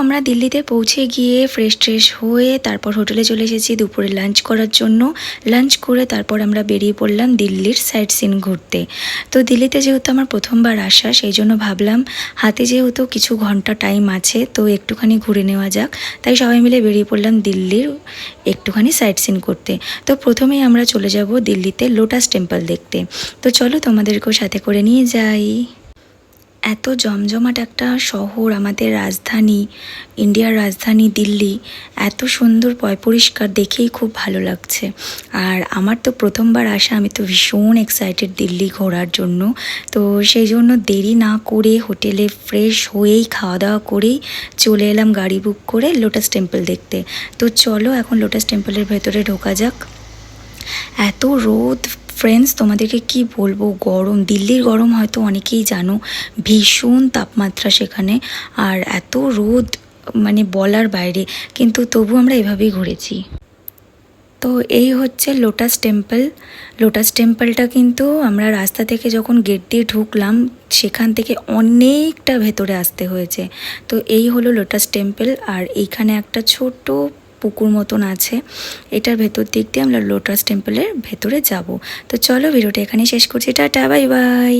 আমরা দিল্লিতে পৌঁছে গিয়ে ফ্রেশ ট্রেশ হয়ে তারপর হোটেলে চলে এসেছি দুপুরে লাঞ্চ করার জন্য। লাঞ্চ করে তারপর আমরা বেরিয়ে পড়লাম দিল্লির সাইট সিন ঘুরতে। তো দিল্লিতে যেহেতু আমার প্রথমবার আসা, সেই জন্য ভাবলাম হাতে যেহেতু কিছু ঘন্টা টাইম আছে তো একটুখানি ঘুরে নেওয়া যাক। তাই সবাই মিলে বেরিয়ে পড়লাম দিল্লির একটুখানি সাইট সিন করতে। তো প্রথমেই আমরা চলে যাব দিল্লিতে লোটাস টেম্পল দেখতে। তো চলো তোমাদেরকেও সাথে করে নিয়ে যাই। এত জমজমাট একটা শহর, আমাদের রাজধানী, ইন্ডিয়ার রাজধানী দিল্লি, এত সুন্দর পরিষ্কার, দেখেই খুব ভালো লাগছে। আর আমার তো প্রথমবার আসা, আমি তো ভীষণ এক্সাইটেড দিল্লি ঘোরার জন্য। তো সেই জন্য দেরি না করে হোটেলে ফ্রেশ হয়েই খাওয়া দাওয়া করেই চলে এলাম গাড়ি বুক করে লোটাস টেম্পল দেখতে। তো চলো এখন লোটাস টেম্পলের ভেতরে ঢোকা যাক। এত রোদ ফ্রেন্ডস, তোমাদেরকে কি বলবো, গরম, দিল্লির গরম হয়তো অনেকেই জানো, ভীষণ তাপমাত্রা সেখানে। আর এত রোদ, মানে বলার বাইরে, কিন্তু তবু আমরা এভাবেই ঘুরেছি। তো এই হচ্ছে লোটাস টেম্পল। লোটাস টেম্পলটা কিন্তু আমরা রাস্তা থেকে যখন গেট দিয়ে ঢুকলাম, সেখান থেকে অনেকটা ভেতরে আসতে হয়েছে। তো এই হলো লোটাস টেম্পল। আর এইখানে একটা ছোট পুকুর মতন আছে, এটার ভেতর দিক দিয়ে আমরা লোটাস টেম্পলের ভেতরে যাব। তো চলো ভিডিওটা এখানে শেষ করছি, টাটা বাই বাই।